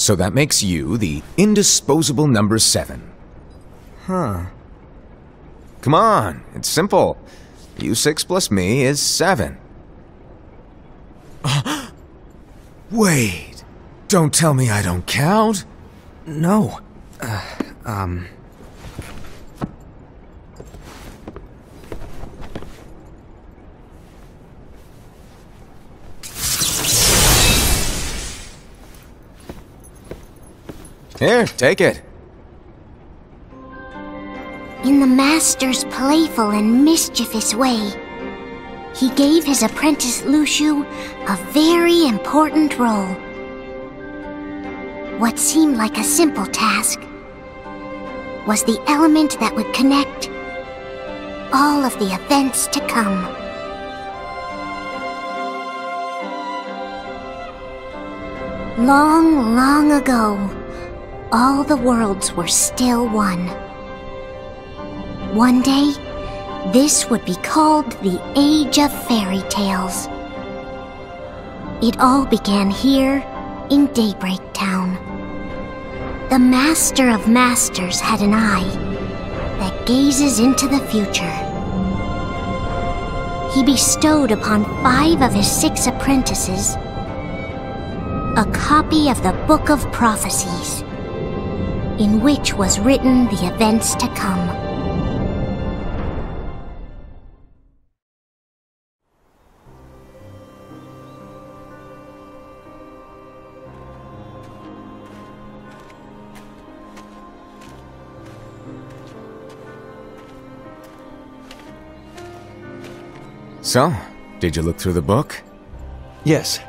So that makes you the indisposable number 7. Huh. Come on, it's simple. U6 plus me is 7. Wait, don't tell me I don't count. No. Here, take it. In the Master's playful and mischievous way, he gave his apprentice Lushu a very important role. What seemed like a simple task was the element that would connect all of the events to come. Long, long ago, all the worlds were still one. One day, this would be called the Age of Fairy Tales. It all began here in Daybreak Town. The Master of Masters had an eye that gazes into the future. He bestowed upon 5 of his 6 apprentices a copy of the Book of Prophecies, in which was written the events to come. So, did you look through the book? Yes,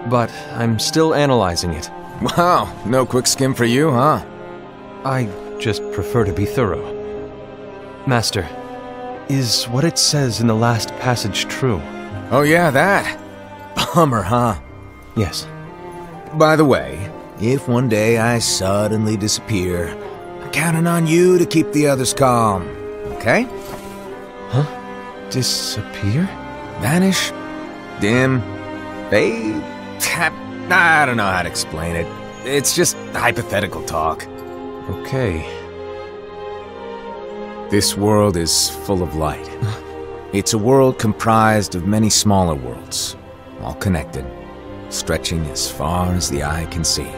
but I'm still analyzing it. Wow, no quick skim for you, huh? I just prefer to be thorough. Master, is what it says in the last passage true? Oh yeah, that. Bummer, huh? Yes. By the way, if one day I suddenly disappear, I'm counting on you to keep the others calm, okay? Huh? Disappear? Vanish? Dim? Fade? I don't know how to explain it. It's just hypothetical talk. Okay. This world is full of light. It's a world comprised of many smaller worlds, all connected, stretching as far as the eye can see.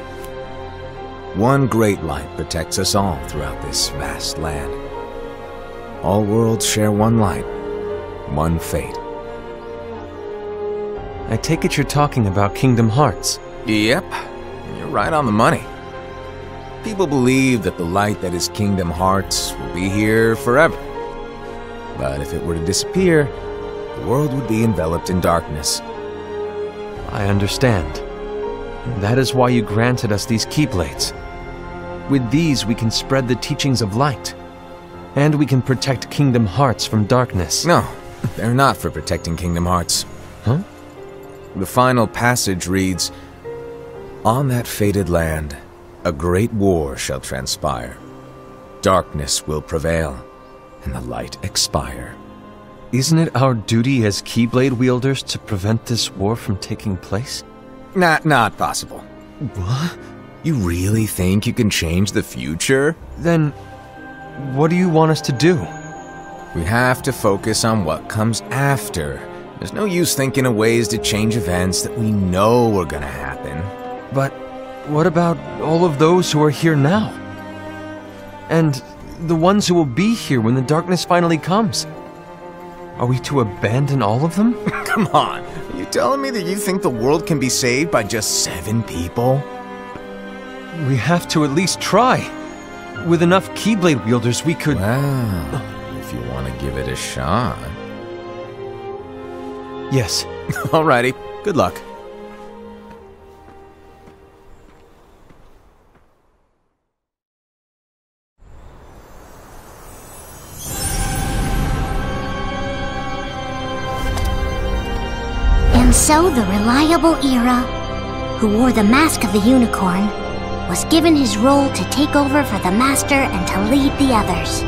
One great light protects us all throughout this vast land. All worlds share one light, one fate. I take it you're talking about Kingdom Hearts. Yep, you're right on the money. People believe that the light that is Kingdom Hearts will be here forever. But if it were to disappear, the world would be enveloped in darkness. I understand. That is why you granted us these Keyblades. With these, we can spread the teachings of light. And we can protect Kingdom Hearts from darkness. No, they're not for protecting Kingdom Hearts. Huh? The final passage reads, "On that fated land, a great war shall transpire. Darkness will prevail, and the light expire." Isn't it our duty as Keyblade wielders to prevent this war from taking place? Not possible. What? You really think you can change the future? Then, what do you want us to do? We have to focus on what comes after. There's no use thinking of ways to change events that we know are gonna happen. But what about all of those who are here now? And the ones who will be here when the darkness finally comes? Are we to abandon all of them? Come on, are you telling me that you think the world can be saved by just 7 people? We have to at least try. With enough Keyblade wielders, we could... Well, if you want to give it a shot. Yes. Alrighty, good luck. And so the reliable Era, who wore the mask of the unicorn, was given his role to take over for the Master and to lead the others.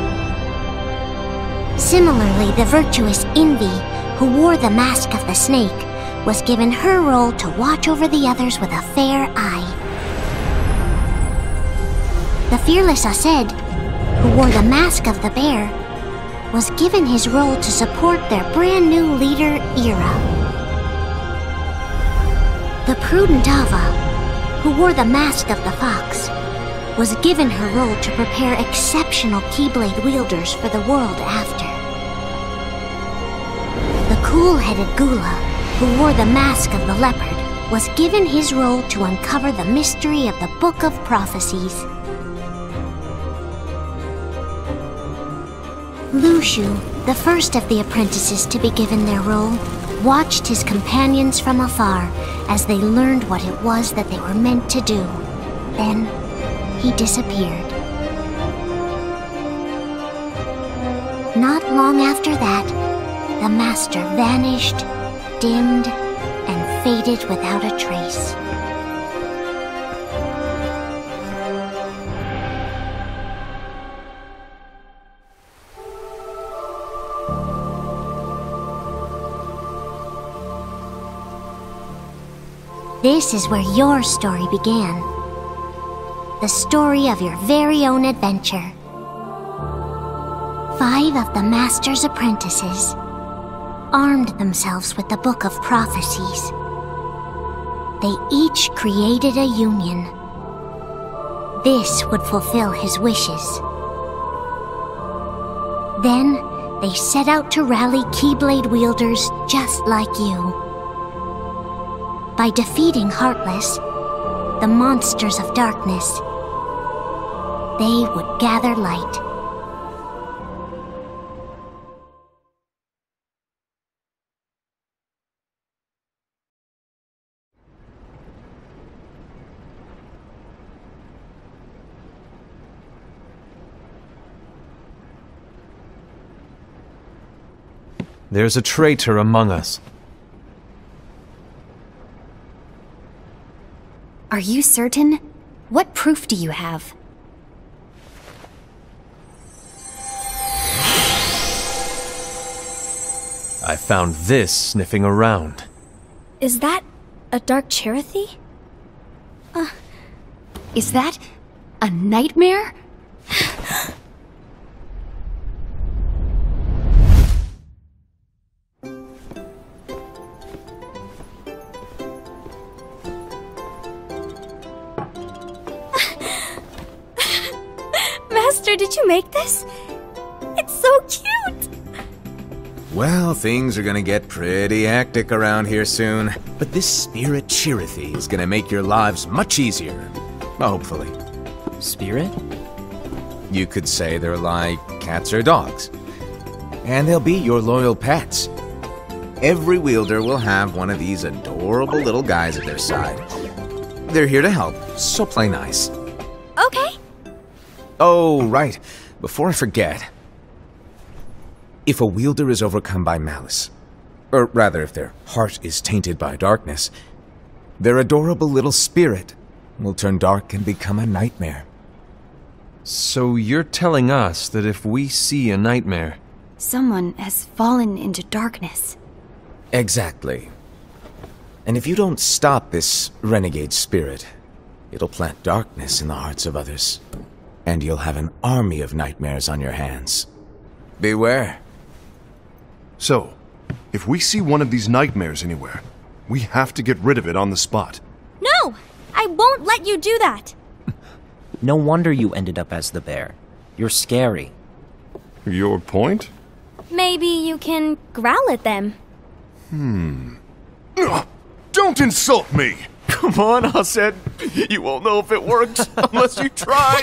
Similarly, the virtuous Envy, who wore the mask of the snake, was given her role to watch over the others with a fair eye. The fearless Aced, who wore the mask of the bear, was given his role to support their brand new leader, Era. The prudent Ava, who wore the mask of the fox, was given her role to prepare exceptional Keyblade wielders for the world after. The cool-headed Gula, who wore the mask of the leopard, was given his role to uncover the mystery of the Book of Prophecies. Lushu, the first of the apprentices to be given their role, watched his companions from afar as they learned what it was that they were meant to do. Then, he disappeared. Not long after that, the Master vanished, dimmed, and faded without a trace. This is where your story began. The story of your very own adventure. 5 of the Master's apprentices armed themselves with the Book of Prophecies. They each created a union. This would fulfill his wishes. Then, they set out to rally Keyblade wielders just like you. By defeating Heartless, the monsters of darkness, they would gather light. There's a traitor among us. Are you certain? What proof do you have? I found this sniffing around. Is that a dark Cherothy? Is that a nightmare? Master, did you make this? It's so cute! Well, things are gonna get pretty hectic around here soon. But this spirit Cherothy is gonna make your lives much easier. Hopefully. Spirit? You could say they're like cats or dogs. And they'll be your loyal pets. Every wielder will have one of these adorable little guys at their side. They're here to help, so play nice. Okay. Oh, right. Before I forget. If a wielder is overcome by malice, or rather if their heart is tainted by darkness, their adorable little spirit will turn dark and become a nightmare. So you're telling us that if we see a nightmare... Someone has fallen into darkness. Exactly. And if you don't stop this renegade spirit, it'll plant darkness in the hearts of others. And you'll have an army of nightmares on your hands. Beware. So, if we see one of these nightmares anywhere, we have to get rid of it on the spot. No! I won't let you do that! No wonder you ended up as the bear. You're scary. Your point? Maybe you can growl at them. Don't insult me! Come on, Hassed. You won't know if it works unless you try.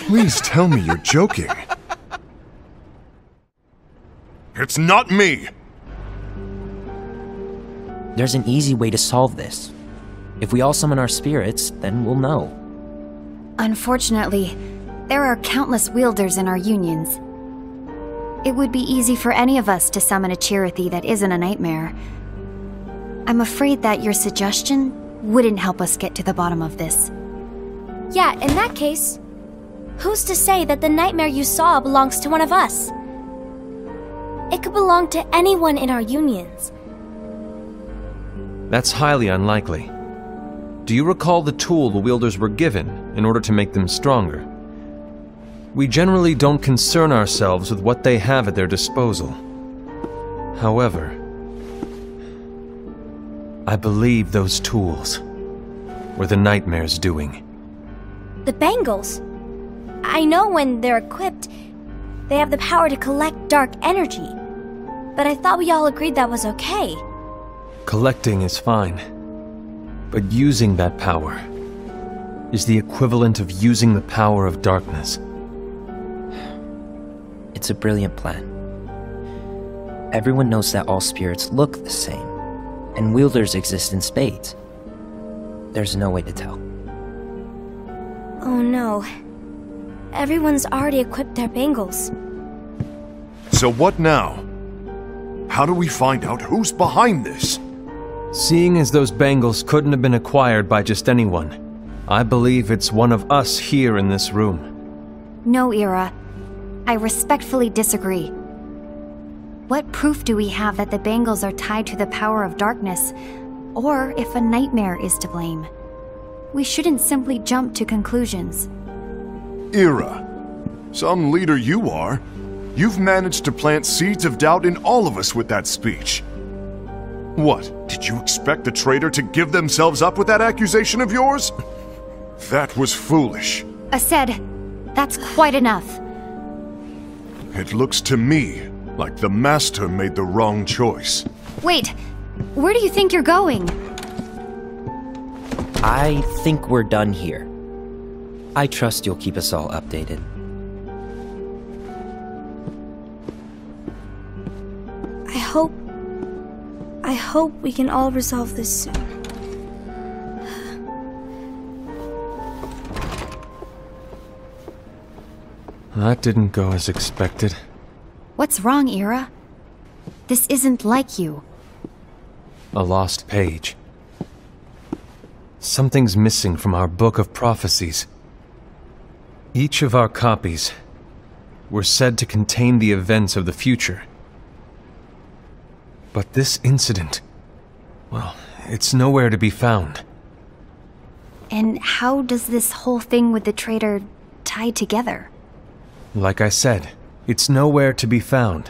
Please tell me you're joking. It's not me! There's an easy way to solve this. If we all summon our spirits, then we'll know. Unfortunately, there are countless wielders in our unions. It would be easy for any of us to summon a Cherothy that isn't a nightmare. I'm afraid that your suggestion wouldn't help us get to the bottom of this. Yeah, in that case, who's to say that the nightmare you saw belongs to one of us? It could belong to anyone in our unions. That's highly unlikely. Do you recall the tool the wielders were given in order to make them stronger? We generally don't concern ourselves with what they have at their disposal. However, I believe those tools were the nightmare's doing. The bangles. I know when they're equipped, they have the power to collect dark energy. But I thought we all agreed that was okay. Collecting is fine, but using that power is the equivalent of using the power of darkness. It's a brilliant plan. Everyone knows that all spirits look the same, and wielders exist in spades. There's no way to tell. Oh no. Everyone's already equipped their bangles. So what now? How do we find out who's behind this? Seeing as those bangles couldn't have been acquired by just anyone, I believe it's one of us here in this room. No, Ira. I respectfully disagree. What proof do we have that the bangles are tied to the power of darkness, or if a nightmare is to blame? We shouldn't simply jump to conclusions. Ira, some leader you are. You've managed to plant seeds of doubt in all of us with that speech. What, did you expect the traitor to give themselves up with that accusation of yours? That was foolish. Hassed, that's quite enough. It looks to me like the Master made the wrong choice. Wait, where do you think you're going? I think we're done here. I trust you'll keep us all updated. I hope we can all resolve this soon. That didn't go as expected. What's wrong, Ira? This isn't like you. A lost page. Something's missing from our book of prophecies. Each of our copies were said to contain the events of the future. But this incident, well, it's nowhere to be found. And how does this whole thing with the traitor tie together? Like I said, it's nowhere to be found.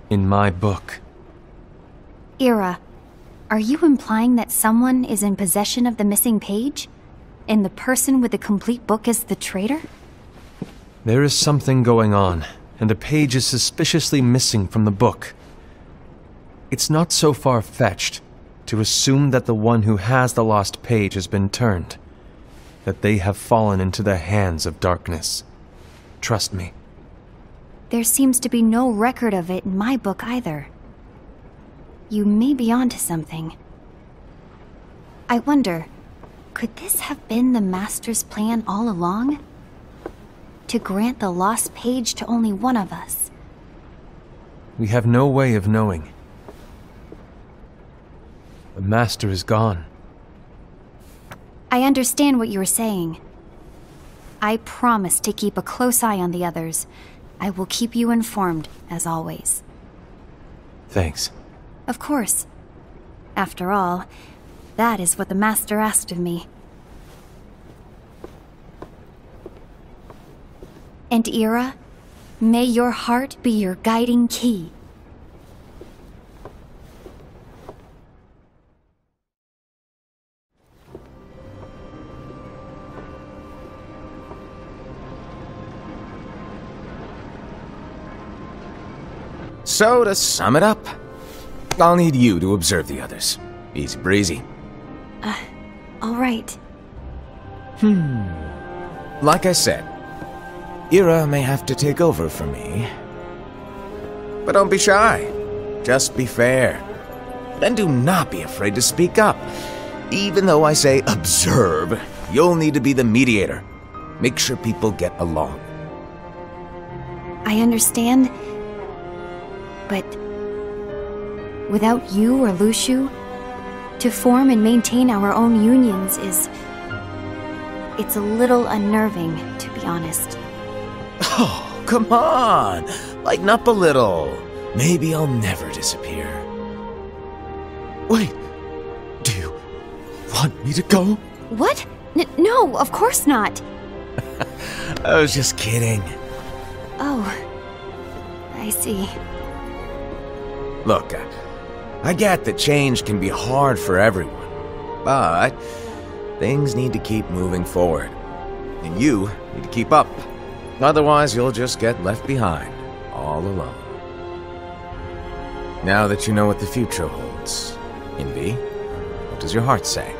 In my book. Ira, are you implying that someone is in possession of the missing page? And the person with the complete book is the traitor? There is something going on, and the page is suspiciously missing from the book. It's not so far-fetched to assume that the one who has the lost page has been turned, that they have fallen into the hands of darkness. Trust me. There seems to be no record of it in my book either. You may be onto something. I wonder, could this have been the Master's plan all along? To grant the lost page to only one of us? We have no way of knowing. The Master is gone. I understand what you were saying. I promise to keep a close eye on the others. I will keep you informed, as always. Thanks. Of course. After all, that is what the Master asked of me. And Ira, may your heart be your guiding key. So, to sum it up, I'll need you to observe the others. Easy breezy. All right. Like I said, Ira may have to take over for me. But don't be shy. Just be fair. And do not be afraid to speak up. Even though I say observe, you'll need to be the mediator. Make sure people get along. I understand. But without you or Lushu, to form and maintain our own unions is... it's a little unnerving, to be honest. Oh, come on! Lighten up a little. Maybe I'll never disappear. Wait, do you want me to go? What? No, of course not. I was just kidding. Oh, I see. Look, I get that change can be hard for everyone, but things need to keep moving forward, and you need to keep up. Otherwise, you'll just get left behind, all alone. Now that you know what the future holds, Envy, what does your heart say?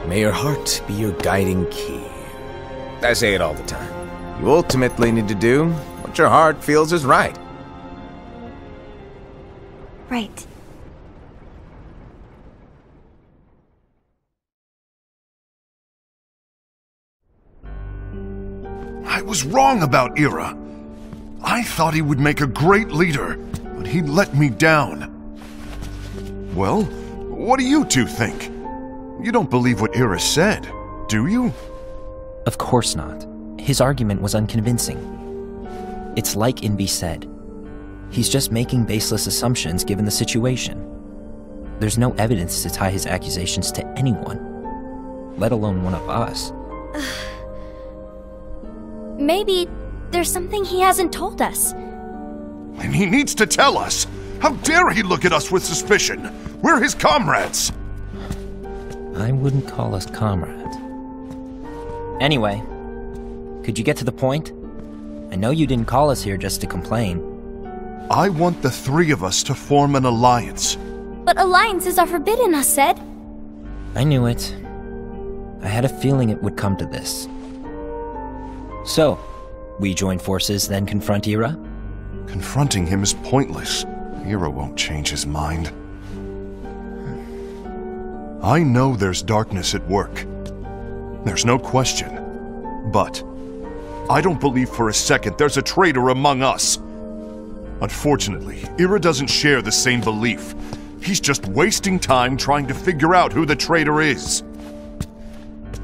May your heart be your guiding key. I say it all the time. You ultimately need to do what your heart feels is right. Right. I was wrong about Ira. I thought he would make a great leader, but he let me down. Well, what do you two think? You don't believe what Ira said, do you? Of course not. His argument was unconvincing. It's like Invi said. He's just making baseless assumptions given the situation. There's no evidence to tie his accusations to anyone, let alone one of us. Maybe there's something he hasn't told us. And he needs to tell us! How dare he look at us with suspicion? We're his comrades! I wouldn't call us comrades. Anyway, could you get to the point? I know you didn't call us here just to complain. I want the three of us to form an alliance. But alliances are forbidden, us said. I knew it. I had a feeling it would come to this. So, we join forces, then confront Ira? Confronting him is pointless. Ira won't change his mind. I know there's darkness at work. There's no question. But I don't believe for a second there's a traitor among us. Unfortunately, Ira doesn't share the same belief. He's just wasting time trying to figure out who the traitor is.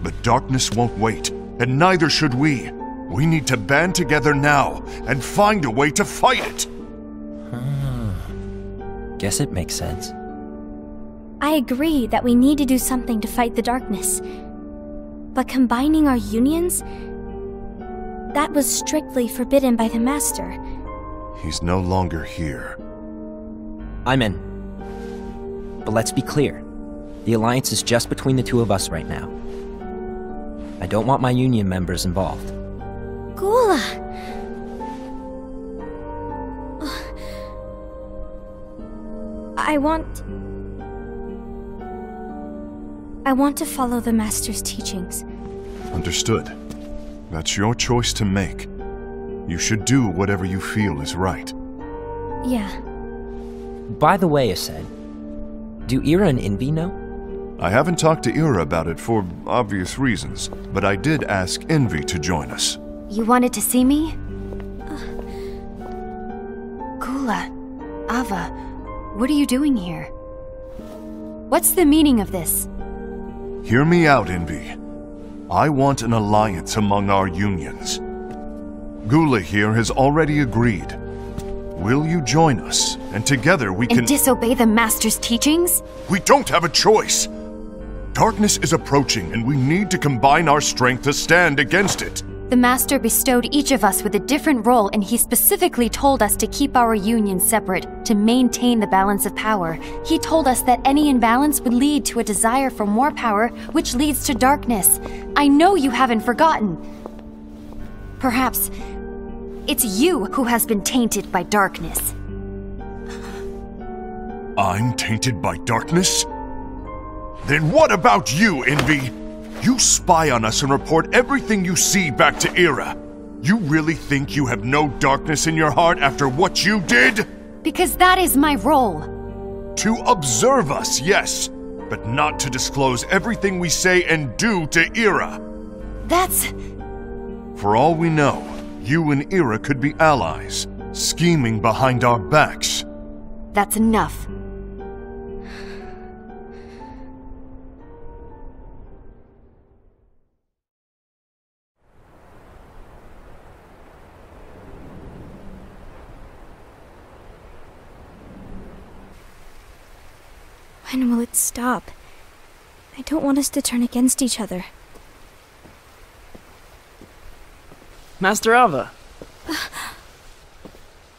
The darkness won't wait, and neither should we. We need to band together now and find a way to fight it. Guess it makes sense. I agree that we need to do something to fight the darkness. But combining our unions? That was strictly forbidden by the Master. He's no longer here. I'm in. But let's be clear. The alliance is just between the two of us right now. I don't want my union members involved. Gula! I want to follow the Master's teachings. Understood. That's your choice to make. You should do whatever you feel is right. Yeah. By the way, Ased, do Ira and Envy know? I haven't talked to Ira about it for obvious reasons, but I did ask Envy to join us. You wanted to see me? Gula, Ava, what are you doing here? What's the meaning of this? Hear me out, Envy. I want an alliance among our unions. Gula here has already agreed. Will you join us? And together we can— And disobey the Master's teachings? We don't have a choice! Darkness is approaching, and we need to combine our strength to stand against it. The Master bestowed each of us with a different role, and he specifically told us to keep our union separate, to maintain the balance of power. He told us that any imbalance would lead to a desire for more power, which leads to darkness. I know you haven't forgotten. Perhaps it's you who has been tainted by darkness. I'm tainted by darkness? Then what about you, Envy? You spy on us and report everything you see back to Ira. You really think you have no darkness in your heart after what you did? Because that is my role. To observe us, yes, but not to disclose everything we say and do to Ira. That's— For all we know, you and Ira could be allies, scheming behind our backs. That's enough. When will it stop? I don't want us to turn against each other. Master Ava.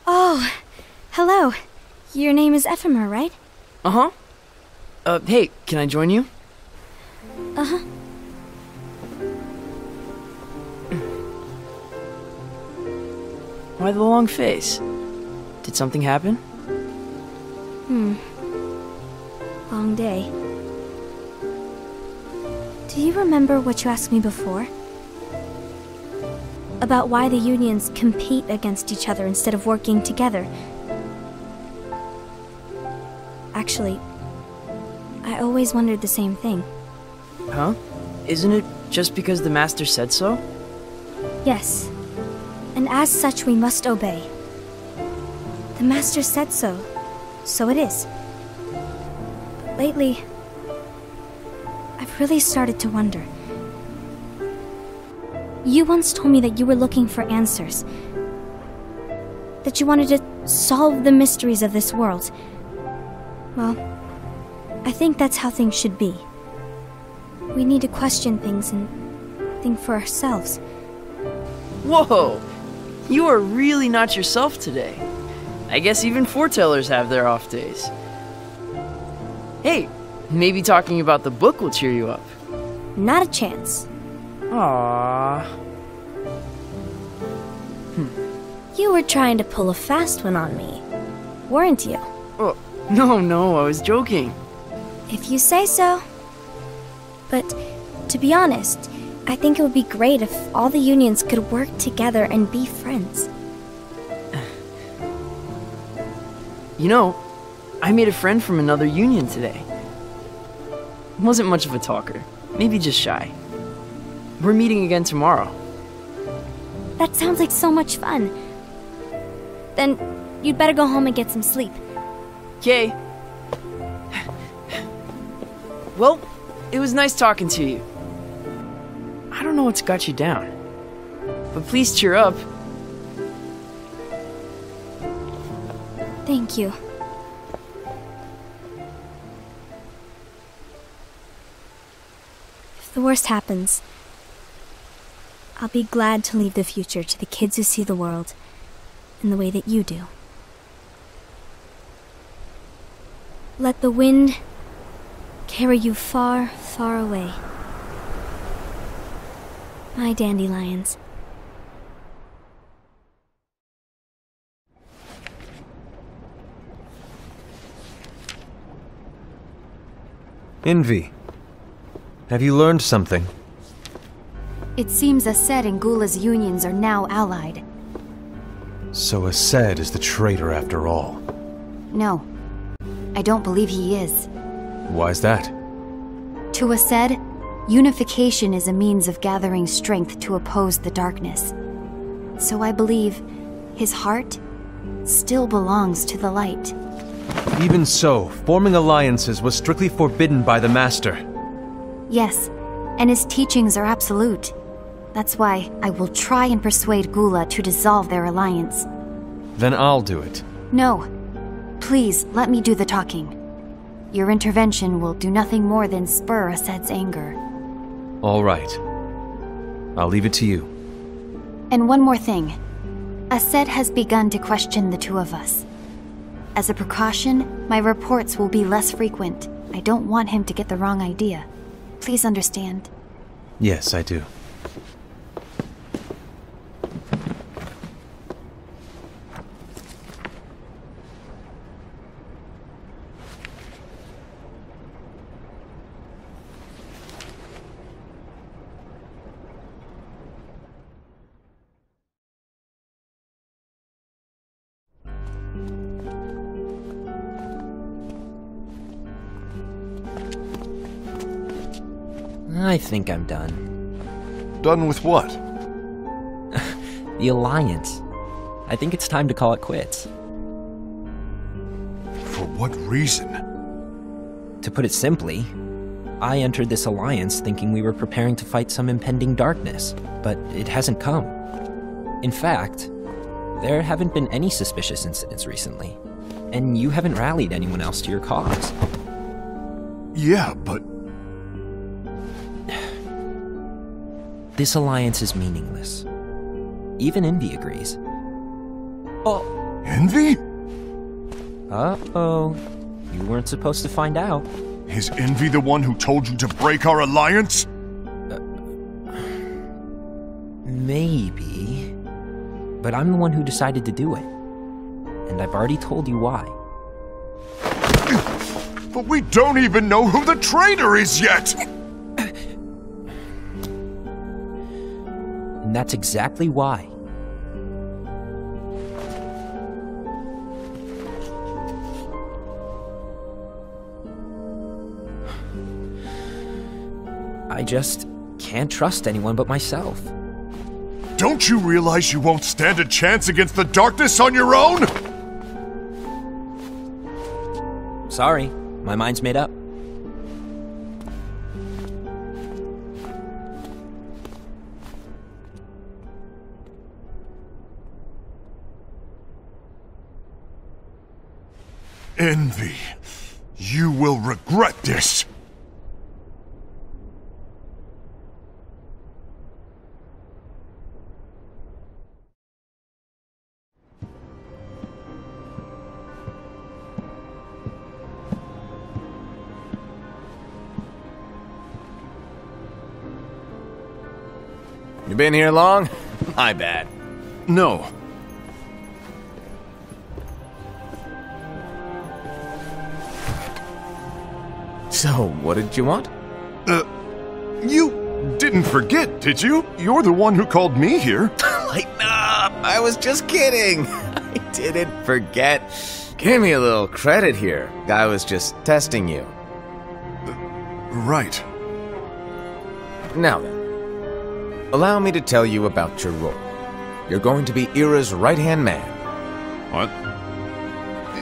Oh, hello. Your name is Ephemer, right? Uh-huh. Hey, can I join you? Uh-huh. Why the long face? Did something happen? Long day. Do you remember what you asked me before? About why the unions compete against each other instead of working together. Actually, I always wondered the same thing. Huh? Isn't it just because the Master said so? Yes. And as such, we must obey. The Master said so, so it is. But lately, I've really started to wonder. You once told me that you were looking for answers. That you wanted to solve the mysteries of this world. Well, I think that's how things should be. We need to question things and think for ourselves. Whoa! You are really not yourself today. I guess even foretellers have their off days. Hey, maybe talking about the book will cheer you up. Not a chance. Aww. You were trying to pull a fast one on me, weren't you? Oh, no, I was joking. If you say so. But, to be honest, I think it would be great if all the unions could work together and be friends. You know, I made a friend from another union today. Wasn't much of a talker, maybe just shy. We're meeting again tomorrow. That sounds like so much fun. Then, you'd better go home and get some sleep. Okay. Well, it was nice talking to you. I don't know what's got you down, but please cheer up. Thank you. If the worst happens, I'll be glad to leave the future to the kids who see the world in the way that you do. Let the wind carry you far, far away. My dandelions. Envy, have you learned something? It seems Ased and Gula's unions are now allied. So Ased is the traitor after all. No, I don't believe he is. Why's that? To Ased, unification is a means of gathering strength to oppose the darkness. So I believe his heart still belongs to the light. Even so, forming alliances was strictly forbidden by the Master. Yes, and his teachings are absolute. That's why I will try and persuade Gula to dissolve their alliance. Then I'll do it. No. Please, let me do the talking. Your intervention will do nothing more than spur Ased's anger. All right. I'll leave it to you. And one more thing. Ased has begun to question the two of us. As a precaution, my reports will be less frequent. I don't want him to get the wrong idea. Please understand. Yes, I do. I think I'm done. Done with what? The Alliance. I think it's time to call it quits. For what reason? To put it simply, I entered this alliance thinking we were preparing to fight some impending darkness, but it hasn't come. In fact, there haven't been any suspicious incidents recently, and you haven't rallied anyone else to your cause. Yeah, but... This alliance is meaningless. Even Envy agrees. Oh. Envy? Uh-oh. You weren't supposed to find out. Is Envy the one who told you to break our alliance? Maybe. But I'm the one who decided to do it. And I've already told you why. But we don't even know who the traitor is yet! And that's exactly why. I just can't trust anyone but myself. Don't you realize you won't stand a chance against the darkness on your own? Sorry, my mind's made up. Envy, you will regret this. You been here long? My bad. No. So, what did you want? You didn't forget, did you? You're the one who called me here. Lighten up! I was just kidding. I didn't forget. Give me a little credit here. I was just testing you. Right. Now then, allow me to tell you about your role. You're going to be Ira's right-hand man. What?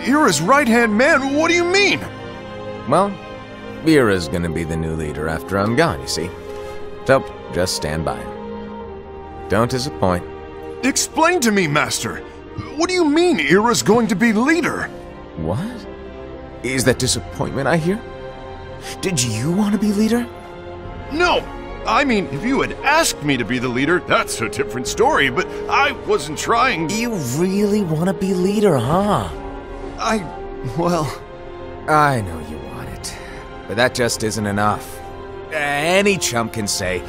Ira's right-hand man? What do you mean? Well, Vera's gonna be the new leader after I'm gone, you see. So, just stand by. Don't disappoint. Explain to me, Master. What do you mean Ira's going to be leader? What? Is that disappointment I hear? Did you want to be leader? No! I mean, if you had asked me to be the leader, that's a different story, but I wasn't trying. You really want to be leader, huh? Well... I know you want it, but that just isn't enough. Any chump can say,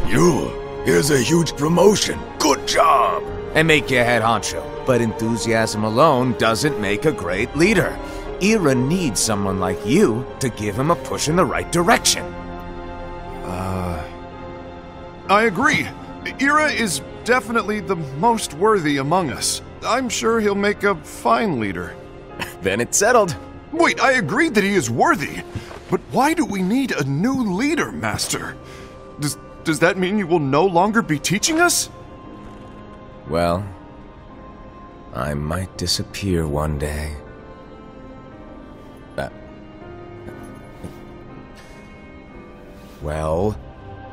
here's a huge promotion, good job, and make you head honcho. But enthusiasm alone doesn't make a great leader. Ira needs someone like you to give him a push in the right direction. I agree. Ira is definitely the most worthy among us. I'm sure he'll make a fine leader. Then it's settled. Wait, I agreed that he is worthy. But why do we need a new leader, Master? Does that mean you will no longer be teaching us? Well, I might disappear one day. Well,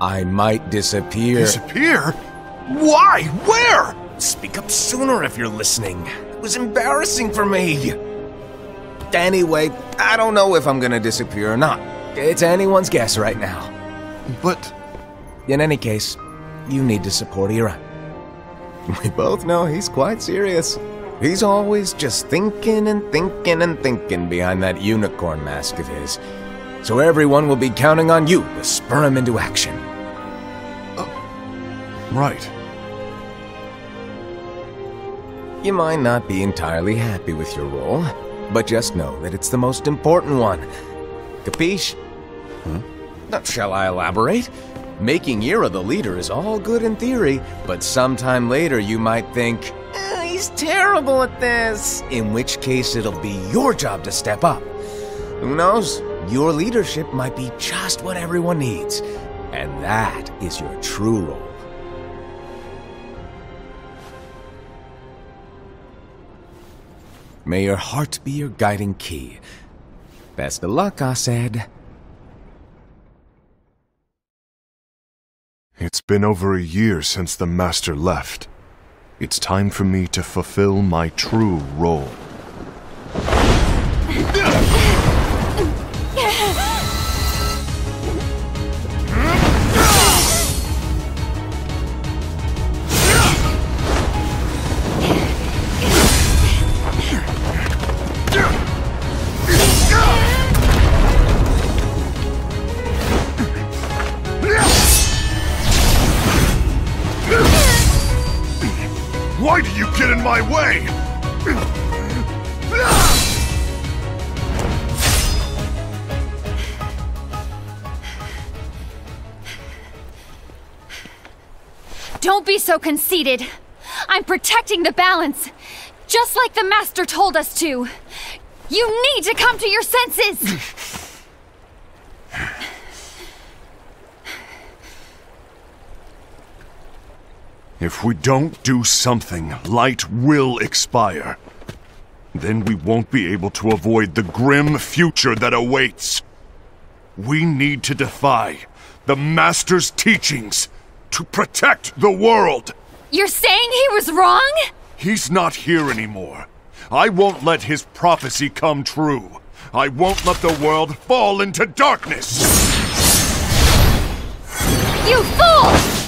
I might disappear. Disappear? Why? Where? Speak up sooner if you're listening. It was embarrassing for me. Anyway, I don't know if I'm gonna disappear or not. It's anyone's guess right now. But... In any case, you need to support Ira. We both know he's quite serious. He's always just thinking and thinking and thinking behind that unicorn mask of his. So everyone will be counting on you to spur him into action. Right. You might not be entirely happy with your role, but just know that it's the most important one. Capiche? Shall I elaborate? Making Ira the leader is all good in theory, but sometime later you might think, he's terrible at this, in which case it'll be your job to step up. Who knows? Your leadership might be just what everyone needs, and that is your true role. May your heart be your guiding key. Best of luck, I said. It's been over a year since the Master left. It's time for me to fulfill my true role. Why do you get in my way? Don't be so conceited. I'm protecting the balance, just like the Master told us to. You need to come to your senses! If we don't do something, light will expire. Then we won't be able to avoid the grim future that awaits. We need to defy the Master's teachings to protect the world. You're saying he was wrong? He's not here anymore. I won't let his prophecy come true. I won't let the world fall into darkness. You fool!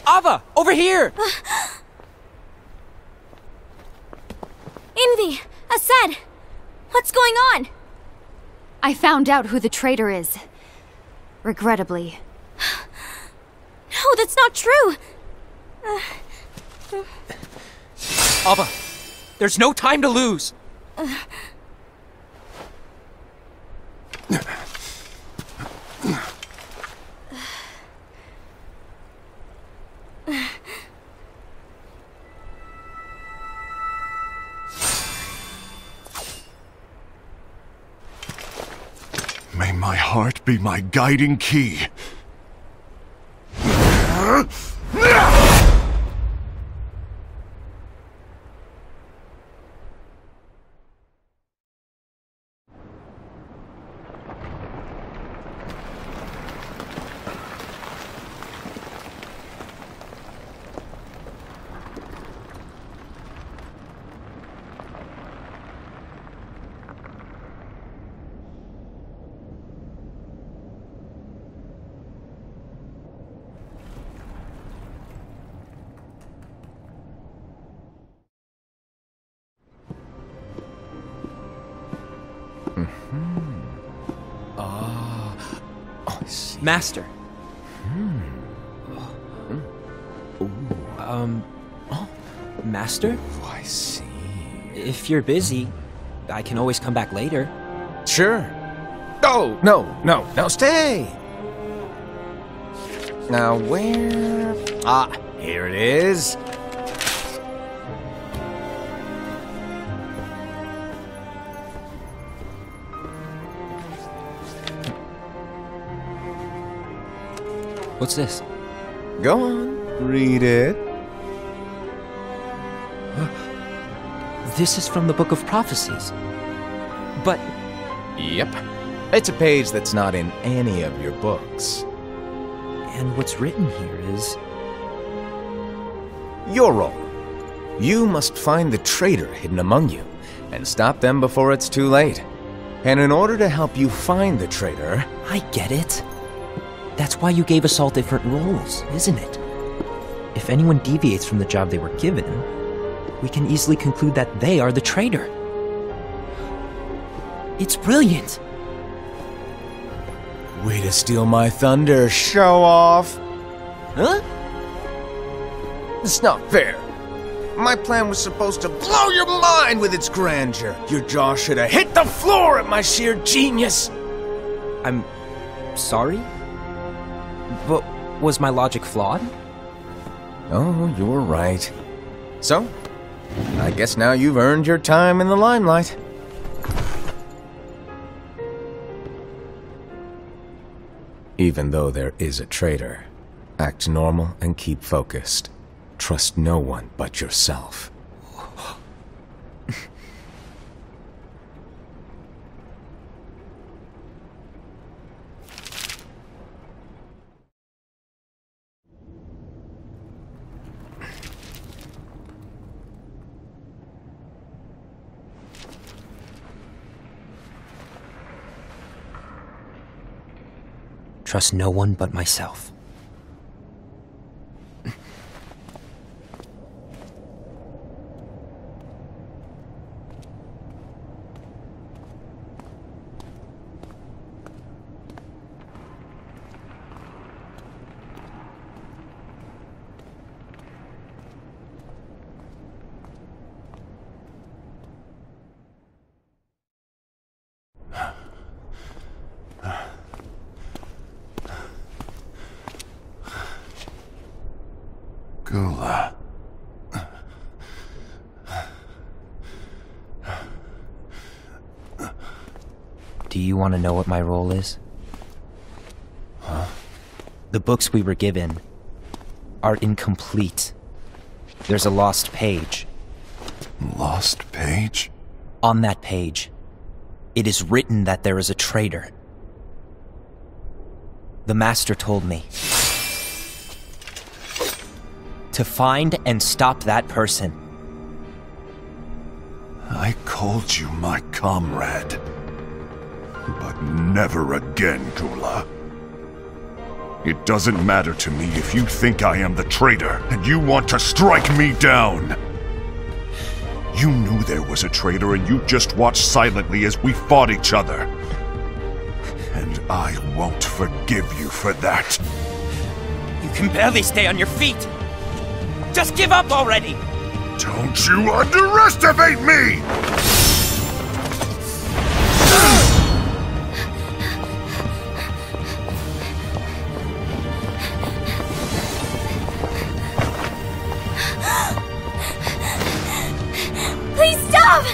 Ava, over here! Envy! Asad! What's going on? I found out who the traitor is. Regrettably. No, that's not true! Ava, there's no time to lose! my heart be my guiding key. Master. Master? Oh, I see. If you're busy, I can always come back later. Sure. Oh, no, stay! Now where... Ah, here it is. What's this? Go on, read it. This is from the Book of Prophecies. But... Yep. It's a page that's not in any of your books. And what's written here is... Your role. You must find the traitor hidden among you, and stop them before it's too late. And in order to help you find the traitor... I get it. That's why you gave us all different roles, isn't it? If anyone deviates from the job they were given, we can easily conclude that they are the traitor. It's brilliant! Way to steal my thunder, show off! Huh? It's not fair. My plan was supposed to blow your mind with its grandeur. Your jaw should have hit the floor at my sheer genius! I'm... sorry? But was my logic flawed? Oh, you're right. So, I guess now you've earned your time in the limelight. Even though there is a traitor, act normal and keep focused. Trust no one but yourself. Trust no one but myself. Gula. Do you want to know what my role is? Huh? The books we were given are incomplete. There's a lost page. Lost page? On that page, it is written that there is a traitor. The Master told me to find and stop that person. I called you my comrade. But never again, Gula. It doesn't matter to me if you think I am the traitor and you want to strike me down. You knew there was a traitor and you just watched silently as we fought each other. And I won't forgive you for that. You can barely stay on your feet! Just give up already! Don't you underestimate me! Please stop!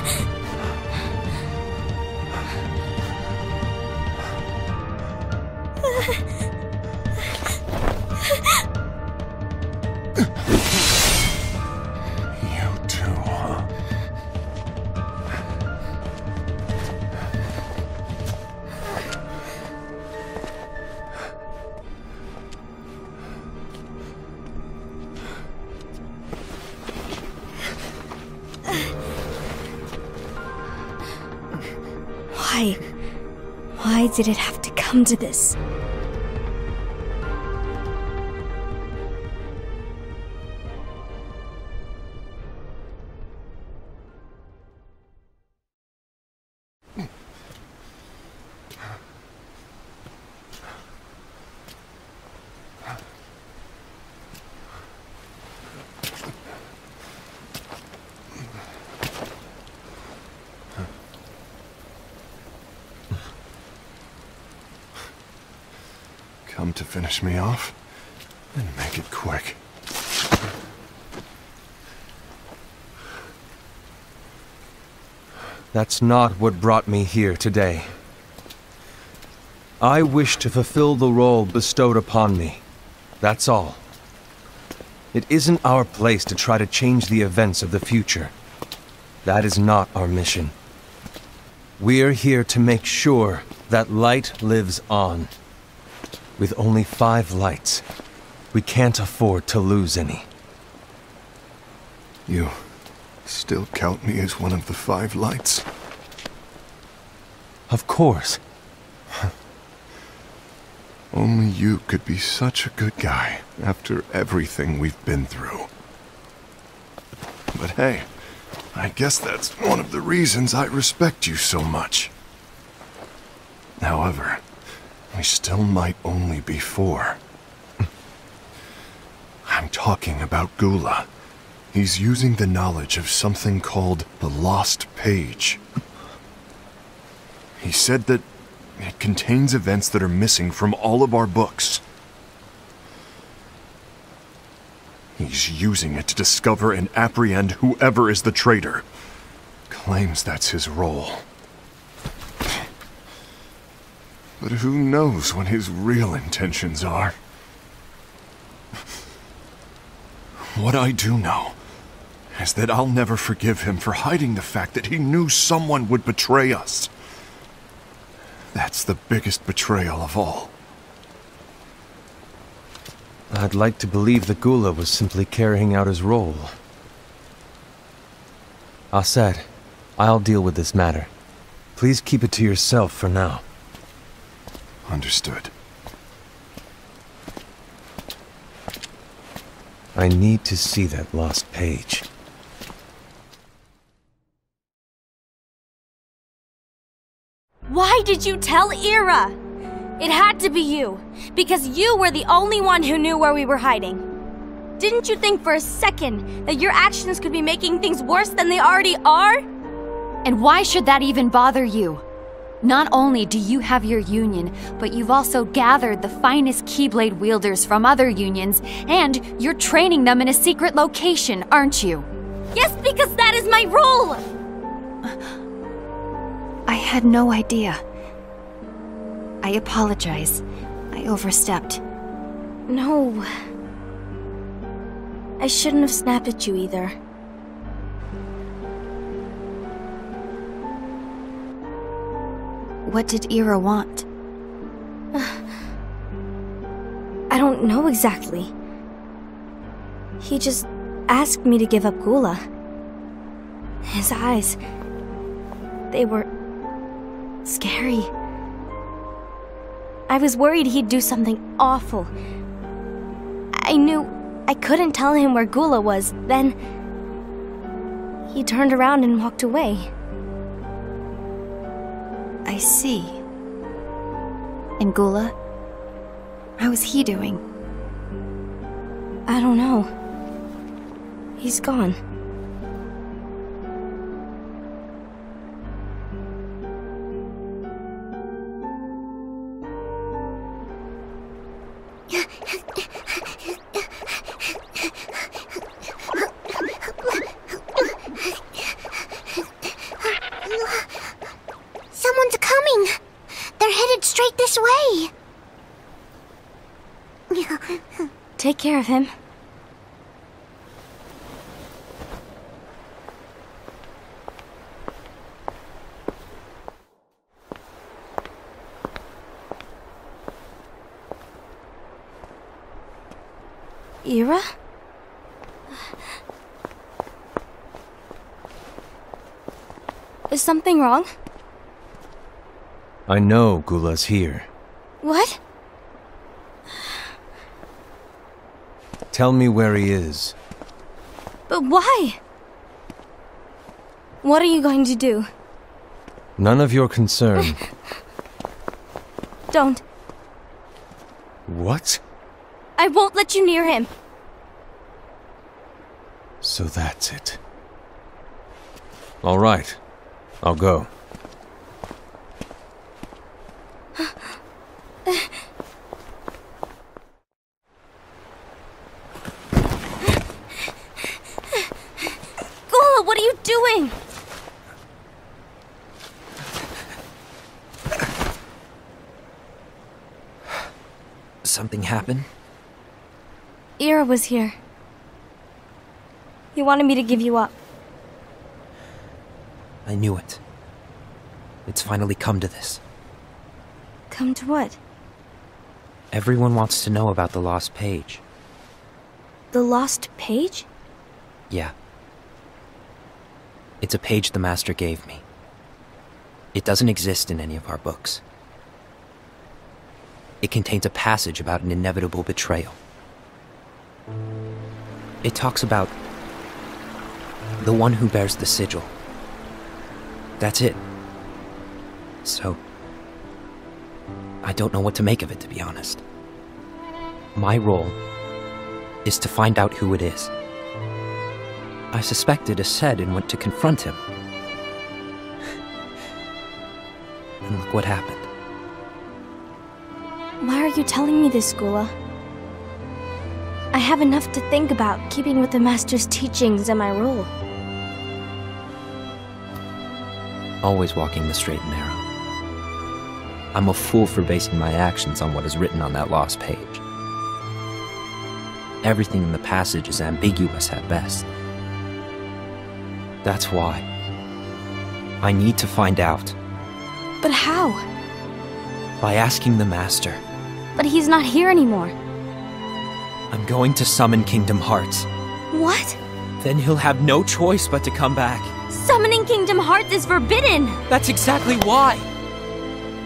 Why? Why did it have to come to this? Come to finish me off? Then make it quick. That's not what brought me here today. I wish to fulfill the role bestowed upon me. That's all. It isn't our place to try to change the events of the future. That is not our mission. We're here to make sure that light lives on. With only 5 lights, we can't afford to lose any. You still count me as one of the 5 lights? Of course. Only you could be such a good guy after everything we've been through. But hey, I guess that's one of the reasons I respect you so much. However, we still might only be 4. I'm talking about Gula. He's using the knowledge of something called the Lost Page. He said that it contains events that are missing from all of our books. He's using it to discover and apprehend whoever is the traitor. Claims that's his role. But who knows what his real intentions are? What I do know is that I'll never forgive him for hiding the fact that he knew someone would betray us. That's the biggest betrayal of all. I'd like to believe that Gula was simply carrying out his role. Aset, I'll deal with this matter. Please keep it to yourself for now. Understood. I need to see that lost page. Why did you tell Ira? It had to be you, because you were the only one who knew where we were hiding. Didn't you think for a second that your actions could be making things worse than they already are? And why should that even bother you? Not only do you have your union, but you've also gathered the finest Keyblade wielders from other unions, and you're training them in a secret location, aren't you? Yes, because that is my role! I had no idea. I apologize. I overstepped. No. I shouldn't have snapped at you either. What did Ira want? I don't know exactly. He just asked me to give up Gula. His eyes, they were scary. I was worried he'd do something awful. I knew I couldn't tell him where Gula was. Then he turned around and walked away. I see. And Gula? How is he doing? I don't know. He's gone. Someone's coming! They're headed straight this way! Take care of him. Ira? Is something wrong? I know Gula's here. What? Tell me where he is. But why? What are you going to do? None of your concern. Don't. What? I won't let you near him. So that's it. All right. I'll go. Gula, what are you doing? Something happened? Ira was here. He wanted me to give you up. I knew it. It's finally come to this. Come to what? Everyone wants to know about the lost page. The lost page? Yeah. It's a page the Master gave me. It doesn't exist in any of our books. It contains a passage about an inevitable betrayal. It talks about the one who bears the sigil. That's it. So, I don't know what to make of it, to be honest. My role is to find out who it is. I suspected Ased and went to confront him. And look what happened. Why are you telling me this, Gula? I have enough to think about, keeping with the Master's teachings and my role. Always walking the straight and narrow. I'm a fool for basing my actions on what is written on that lost page. Everything in the passage is ambiguous at best. That's why I need to find out. But how? By asking the Master. But he's not here anymore. I'm going to summon Kingdom Hearts. What? Then he'll have no choice but to come back. Summoning Kingdom Hearts is forbidden! That's exactly why!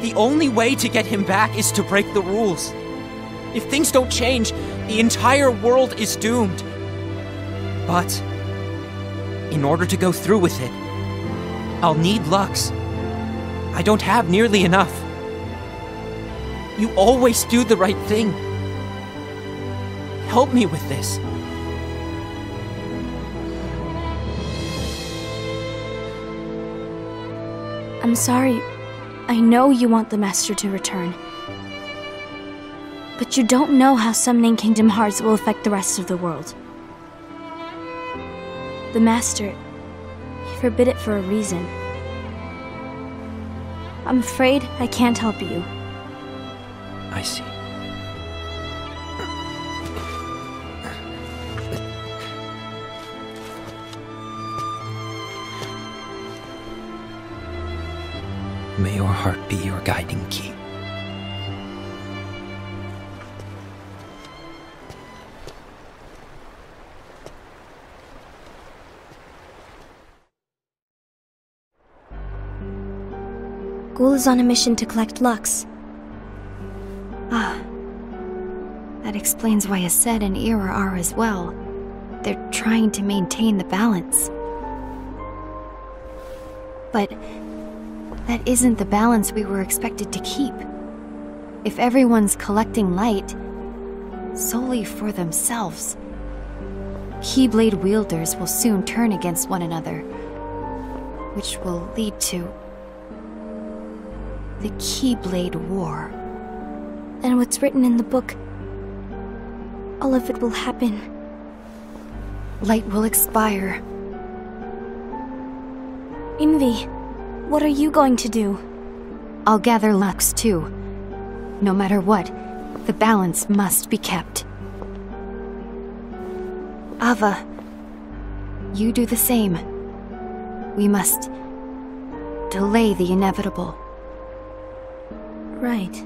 The only way to get him back is to break the rules. If things don't change, the entire world is doomed. But, in order to go through with it, I'll need Lux. I don't have nearly enough. You always do the right thing. Help me with this. I'm sorry. I know you want the Master to return. But you don't know how summoning Kingdom Hearts will affect the rest of the world. The Master, he forbid it for a reason. I'm afraid I can't help you. I see. May your heart be your guiding key. Ghoul is on a mission to collect Lux. Ah. That explains why Ased and Ira are as well. They're trying to maintain the balance. But that isn't the balance we were expected to keep. If everyone's collecting light solely for themselves, Keyblade wielders will soon turn against one another, which will lead to the Keyblade War. And what's written in the book, all of it will happen. Light will expire. Envy, what are you going to do? I'll gather Lux too. No matter what, the balance must be kept. Ava, you do the same. We must delay the inevitable. Right.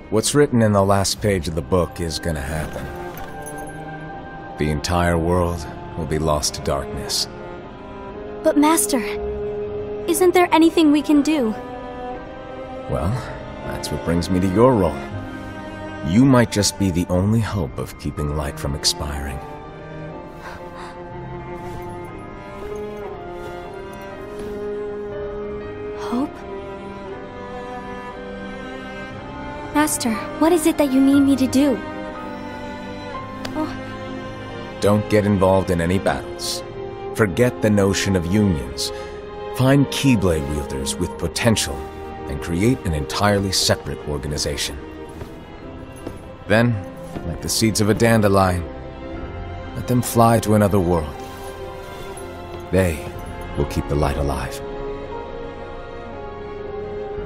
What's written in the last page of the book is gonna happen. The entire world will be lost to darkness. But Master, isn't there anything we can do? Well, that's what brings me to your role. You might just be the only hope of keeping light from expiring. Hope? Master, what is it that you need me to do? Don't get involved in any battles. Forget the notion of unions. Find Keyblade wielders with potential and create an entirely separate organization. Then, like the seeds of a dandelion, let them fly to another world. They will keep the light alive.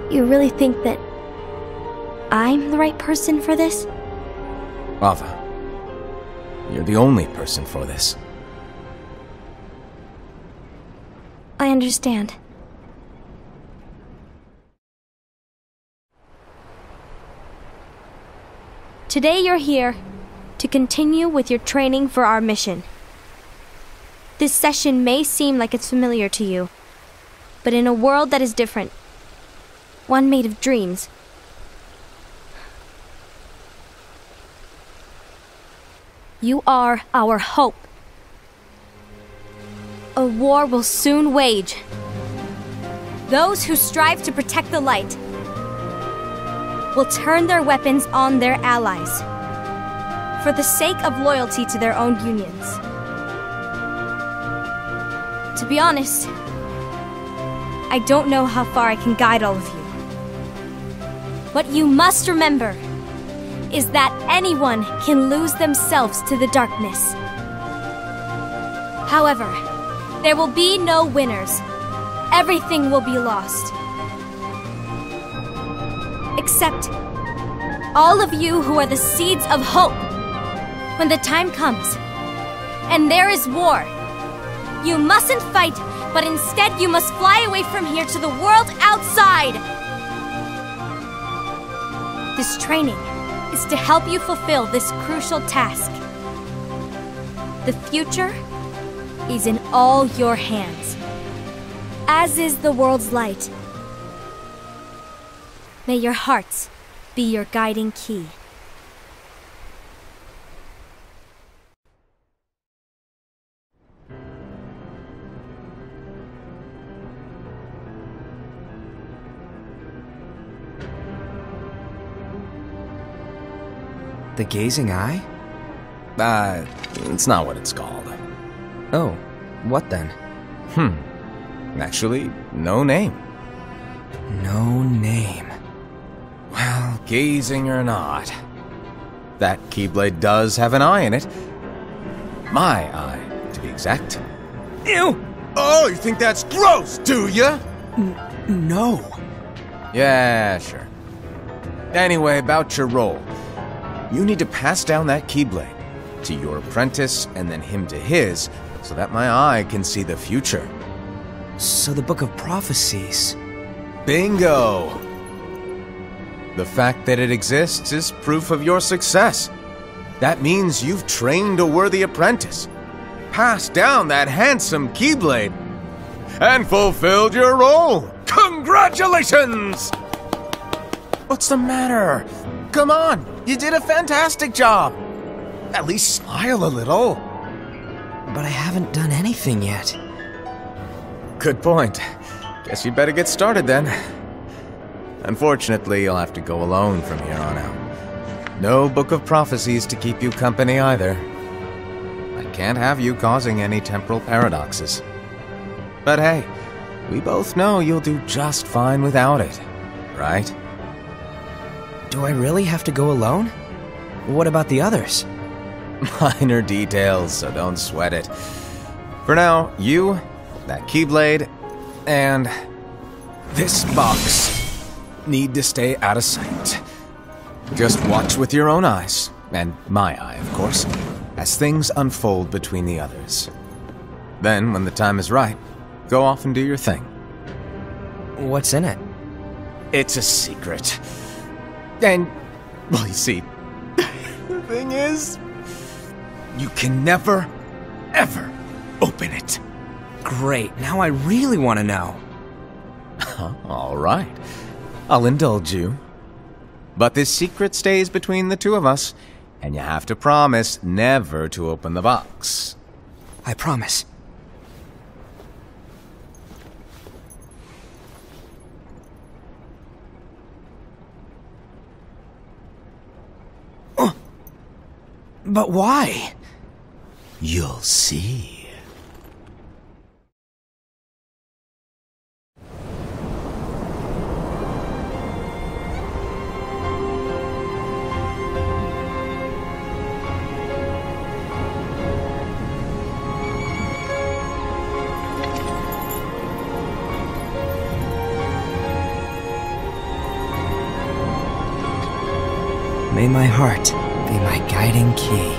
You really think that I'm the right person for this? Ava, you're the only person for this. I understand. Today you're here to continue with your training for our mission. This session may seem like it's familiar to you, but in a world that is different, one made of dreams, you are our hope. A war will soon wage. Those who strive to protect the light will turn their weapons on their allies for the sake of loyalty to their own unions. To be honest, I don't know how far I can guide all of you. What you must remember is that anyone can lose themselves to the darkness. However, there will be no winners. Everything will be lost. Except all of you who are the seeds of hope. When the time comes, and there is war, you mustn't fight, but instead you must fly away from here to the world outside. This training is to help you fulfill this crucial task. The future is in all your hands, as is the world's light. May your hearts be your guiding key. The gazing eye? It's not what it's called. Oh, what then? Actually, no name. No name. Well, gazing or not, that Keyblade does have an eye in it. My eye, to be exact. Ew! Oh, you think that's gross, do ya? No. Yeah, sure. Anyway, about your role. You need to pass down that Keyblade to your apprentice and then him to his, so that my eye can see the future. So the Book of Prophecies... Bingo! The fact that it exists is proof of your success. That means you've trained a worthy apprentice, passed down that handsome Keyblade, and fulfilled your role. Congratulations! What's the matter? Come on, you did a fantastic job. At least smile a little. But I haven't done anything yet. Good point. Guess you'd better get started then. Unfortunately, you'll have to go alone from here on out. No Book of Prophecies to keep you company either. I can't have you causing any temporal paradoxes. But hey, we both know you'll do just fine without it, right? Do I really have to go alone? What about the others? Minor details, so don't sweat it. For now, you, that Keyblade, And this box need to stay out of sight. Just watch with your own eyes, and my eye, of course, as things unfold between the others. Then, when the time is right, go off and do your thing. What's in it? It's a secret. And, well, you see, the thing is, you can never, ever open it. Great, now I really want to know. All right. I'll indulge you. But this secret stays between the two of us, and you have to promise never to open the box. I promise. But why? You'll see. May my heart be my guiding key.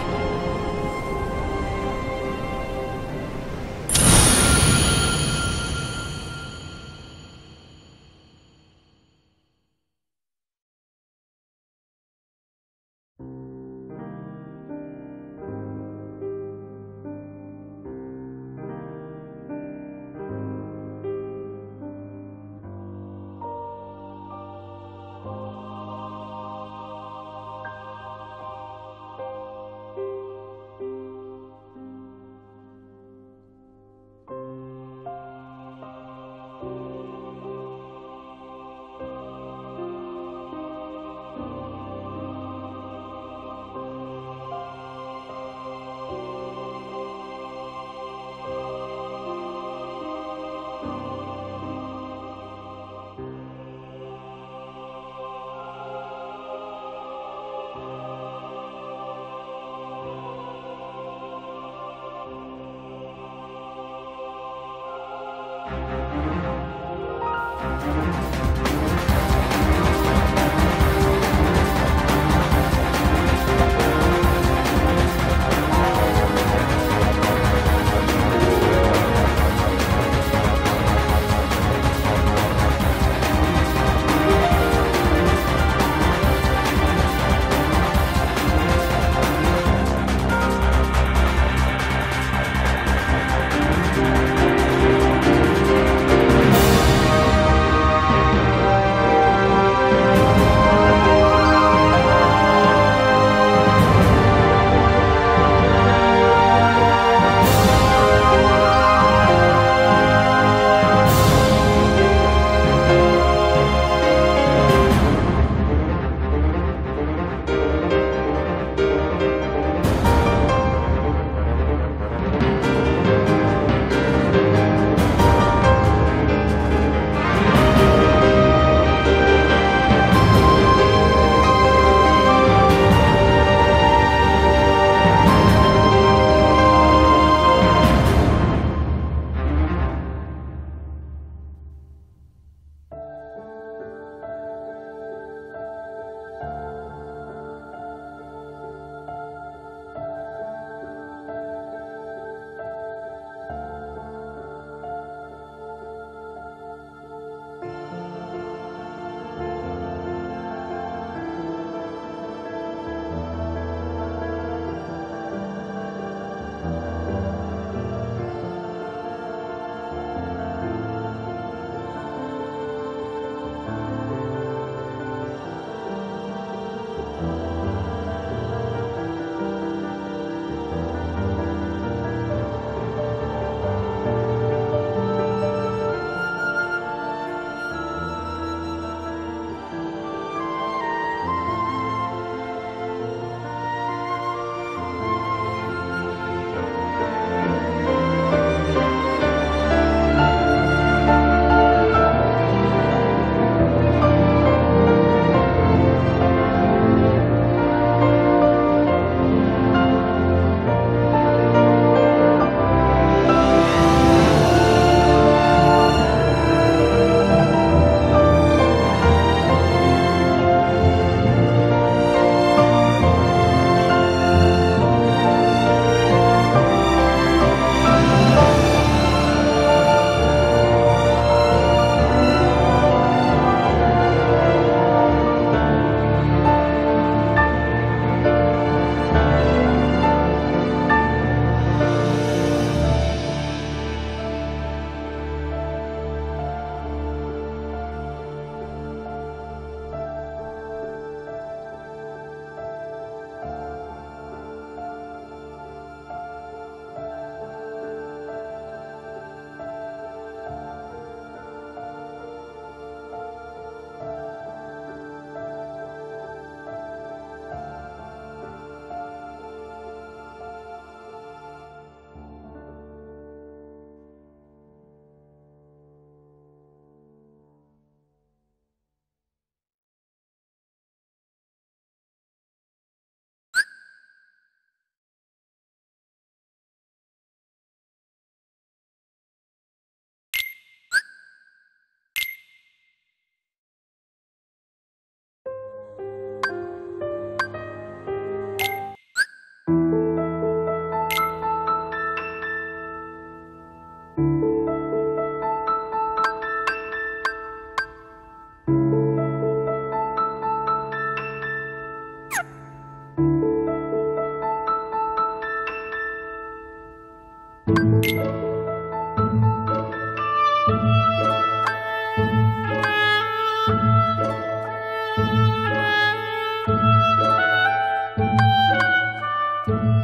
Bye.